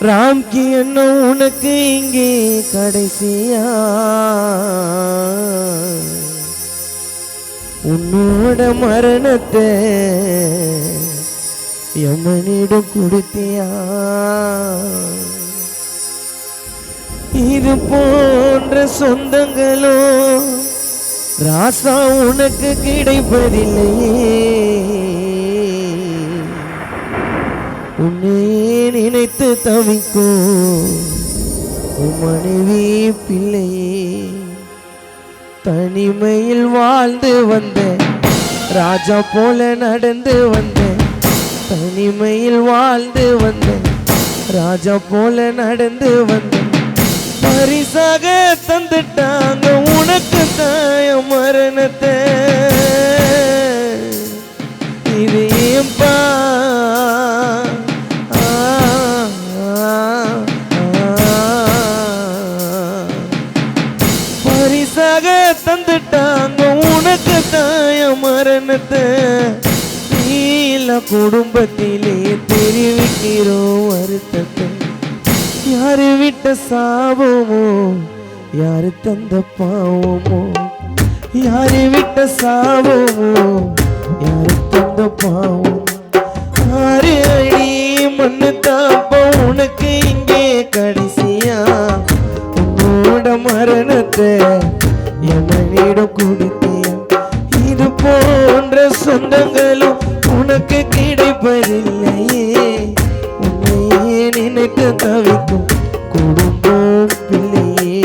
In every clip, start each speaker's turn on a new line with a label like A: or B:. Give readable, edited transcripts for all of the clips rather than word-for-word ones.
A: ராம்கி என்ன உனக்கு இங்கே கடைசியா உன்னோட மரணத்தை யமனிடம் கொடுத்தியா? இது போன்ற சொந்தங்களோ ராசா உனக்கு கிடைப்பதில்லையே. உன்னையே நினைத்து தவிக்கும் உன் மனைவி பிள்ளையே. தனிமையில் வாழ்ந்து வந்தேன், ராஜா போல நடந்து வந்தேன். தனிமையில் வாழ்ந்து வந்தேன், ராஜா போல நடந்து வந்தேன். பரிசாக தந்துட்டாங்க உனக்கு தாய மரணத்தை. இது ஏன்பா பரிசாக தந்துட்டாங்க உனக்கு தாய மரணத்தை. நீல குடும்பத்திலே தெரிவிக்கிறோம் வருத்தத்தை. யாரு விட்ட சாபமோ, யாரு தந்த பாவமோ, யாரு விட்ட சாபமோ, யாரு தந்த பாவம். 6 அடி மண்ணு தாப்ப உனக்கு இங்கே கடைசியா உன்னோட மரணத்தை எமனிடம் கொடுத்தியா? இது போன்ற சொந்தங்களும் உனக்கு கிடைப்பதில்லையே. உன்னையே நினைத்து தவிக்கும் குடும்பம் பிள்ளையே.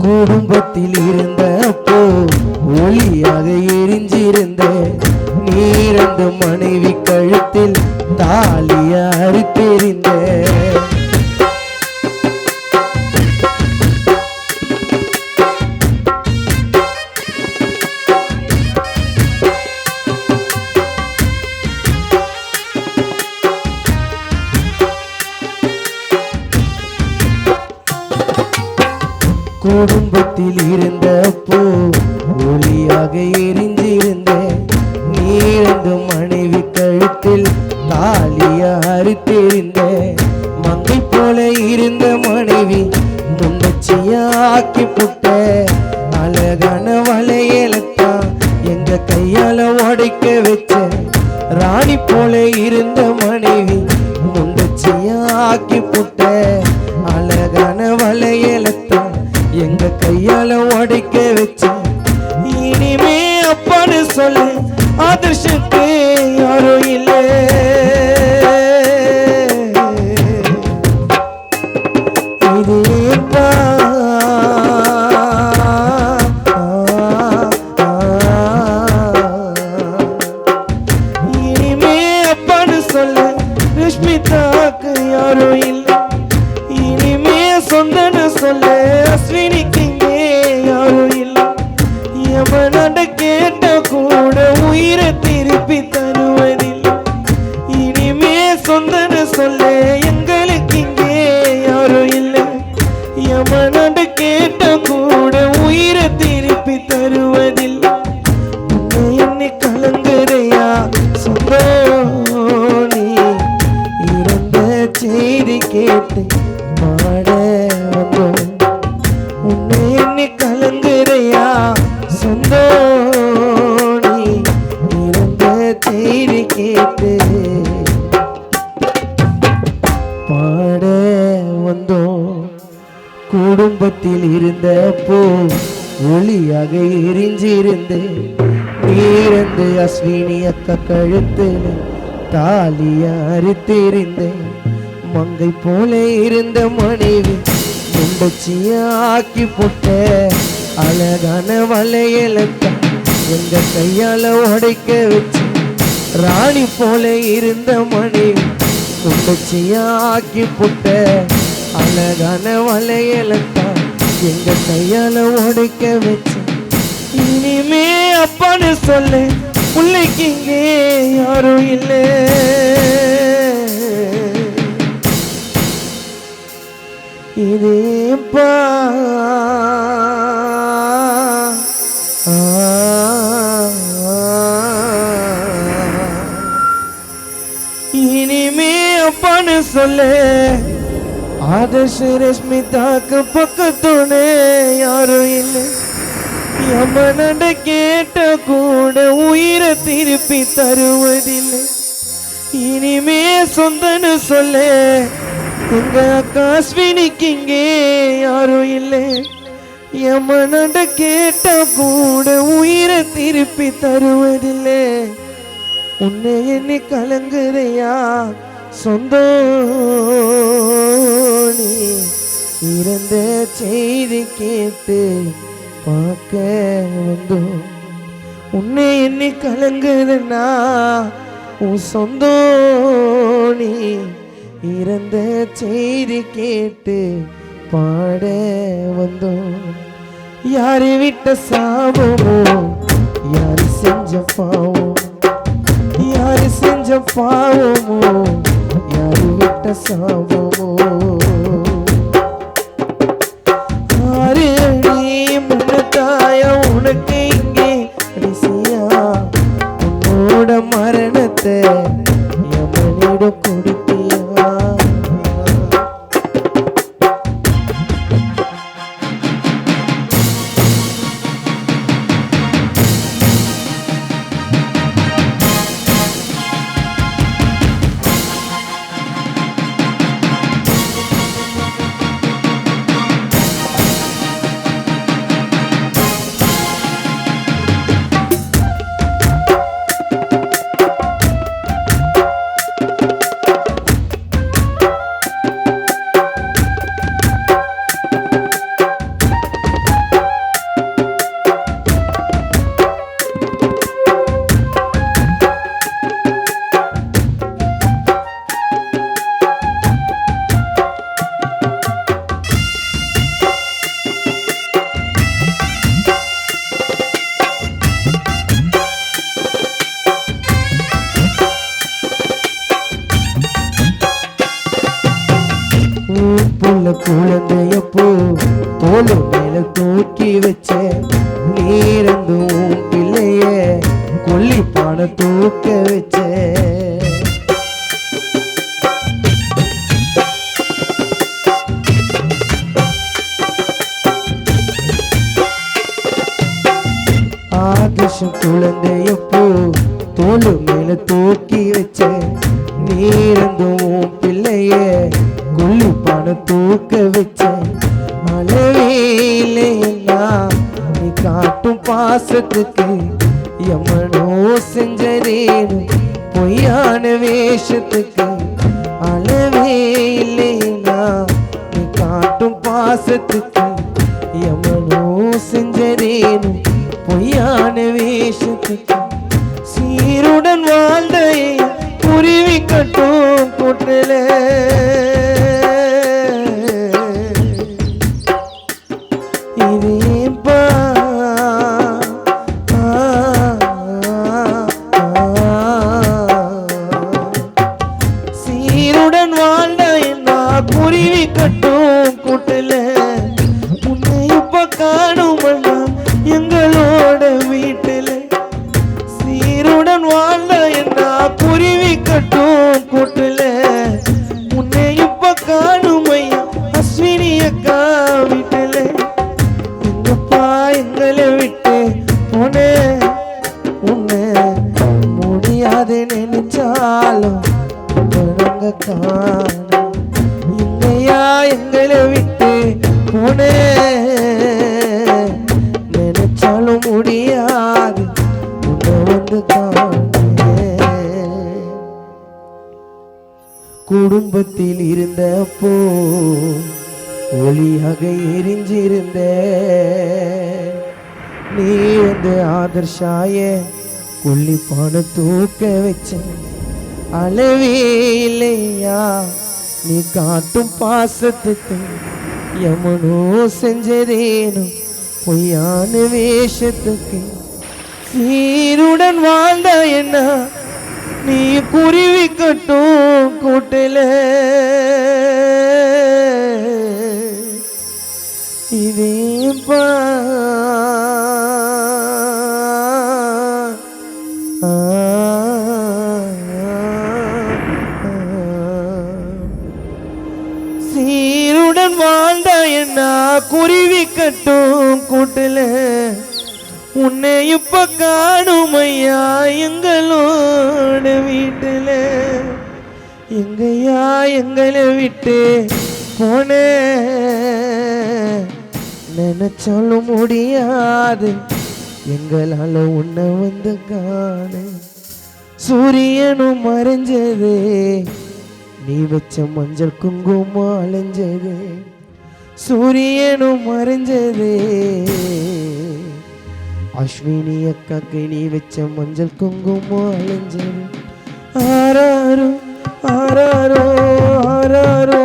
A: குடும்பத்தில் இருந்தப்போ ஒளியாக எரிஞ்சிருந்த நீரண்டு மனைவி கழுத்தில் தாலிய அறுத்தெறிந்த. குடும்பத்தில் இருந்தப்போ ஒளியாக எரிஞ்சிருந்த நீரண்டு மனைவி கழுத்தில் தாலிய அறுத்தெறிந்த. மங்கை போல இருந்த மனைவி முன்னச்சியாக்கி புட்ட அழகான வளையலத்தான் எங்க கையால உடைக்க வச்ச. ராணி போல இருந்த மனைவி முன்னச்சியாக்கி புட்ட அழகான வளையலத்தான் எங்க கையால உடைக்க வச்ச. இனிமே அப்பான்னு சொல்லு ஆதர்ஷத்து யாரும் இல்லை. இது ஏன்பா இனிமே அப்பான்னு சொல்லு ரஷ்மிதாக்கு யாரும் இல்லை. இனிமே சொந்தன்னு சொல்லு அஸ்வினிக்கு இங்கே யாரும் இல்லை. எவனோட கேட்ட கூட உயிரை திருப்பி தருவதில்லை. இனிமே சொந்தன்னு சொல்லு எங்களுக்கு இங்கே யாரும் இல்லை. எவனோட கேட்ட கூட உயிரை திருப்பி தருவதில்லை. உன்னை எண்ணி கலங்குறையா சொந்தோனி இறந்த செய்தி கேட்டு பாட வந்தோம். உன்னை எண்ணி கலங்குறையா சொந்தோனி இறந்த செய்தி கேட்டு பாட வந்தோம். குடும்பத்தில் இருந்தப்போ ஒளியாக எரிஞ்சிருந்தேன் இறந்து அஸ்வினி அக்க கழுத்தில் தாலிய அறுத்திருந்தேன். மங்கை போல இருந்த மனைவி முண்டச்சியாக்கி போட்ட அழகான வளையலத்தை எங்க கையால உடைக்க வச்சு. ராணி போல இருந்த மனைவி முண்டச்சியாக்கி போட்ட அழகான வளையலத்தை எங்க கையால உடைக்க வச்சு. இனிமே அப்பான்னு சொல்ல பிள்ளைக்கு இங்கே யாரும் இல்லை. இதேப்பா இனிமே அப்பான்னு சொல்ல ஆதர்ஷ ரஷ்மிதாக்கு பக்கத்தோனே யாரும் இல்லை. யமனட கேட்ட கூட உயிரை திருப்பி தருவதில்லை. இனிமே சொந்தன்னு சொல்ல எங்க அக்கா அஸ்வினிக்கு இங்கே யாரும் இல்லை. யமனட கேட்ட கூட உயிரை திருப்பி தருவதில்லை. உன்னை எண்ணி கலங்குதையா சொந்தம் நீ இறந்த செய்தி கேட்டு பார்க்க வந்தோம். உன்னை எண்ணி கலங்குதுன்னா உன் சொந்தம் நீ இறந்த செய்தி கேட்டு பாட வந்தோம். யாரு விட்ட சாபமோ யாரு செஞ்ச பாவம், யாரு செஞ்ச பாவமோ யாரு விட்ட சாபமோ. ஆறு அடி முன்னத்தாயா உனக்கு இங்கே அடிசியா உன்னோட மரணத்தை யமனிட கொடுத்தியா. குழந்தையப்போ தோளு மேல தூக்கி வச்ச நீரந்தும் பிள்ளைய கொல்லிப்பான தூக்க வச்ச. ஆதர்ஷம் குழந்தையப்போ தோளு மேல தூக்கி வச்ச நீரந்தும் பிள்ளைய கொல்லிப்பான தூக்க வச்ச. அளவேலையெல்லாம் நீ காட்டும் பாசத்துக்கு யமனோ செஞ்சதேனு பொய்யான வேஷத்துக்கு. அளவேலையெல்லாம் நீ காட்டும் பாசத்துக்கு யமனோ செஞ்சதேனு பொய்யான வேஷத்துக்கு. சீருடன் வாழ்ந்த குருவி கட்டும் கூட்டல இதேப்பா. சீருடன் வாழ்ந்த என்ன குருவி கட்டும் கூட்டல உன்னை இப்ப காணும் எங்களோட வீட்டுல. சீருடன் வாழ்ந்த என்ன குருவி கட்டும் கூட்டல உன்னை இப்ப காணும் அஸ்வினி அக்கா வீட்டுல. எங்கப்பா எங்களை விட்டு போன உன்னை முடியாது நினைச்சாலும் நாங்க காணும். இல்லையா எங்களை விட்டு போன நினைச்சாலும் முடியாது உன்னை பூ ஒளியாக எரிஞ்சிருந்த நீ வந்து ஆதர்ஷாய கொல்லிப்பான தூக்க வச்ச அளவே இல்லையா நீ காட்டும் பாசத்துக்கு யமனோ செஞ்சதேனும் பொய்யான வேஷத்துக்கு சீருடன் வாழ்ந்த என்ன நீ குருவி கட்டும் கூட்டல இதேப்பா சீருடன் வாழ்ந்த என்ன குருவி கட்டும் கூட்டல உன்னை இப்ப காணுமையா எங்களோட வீட்டுல எங்கையா எங்களை விட்டு போன நினைச்சாலும் முடியாது எங்களால உன்னை வந்து காண சூரியனும் மறைஞ்சது நீ வச்ச மஞ்சள் குங்குமம் அலைஞ்சது சூரியனும் மறைஞ்சது அஸ்வினி அக்காக்கு நீ வச்ச மஞ்சள் குங்குமம் அலைஞ்சது ஆராரோ ஆராரோ ஆராரோ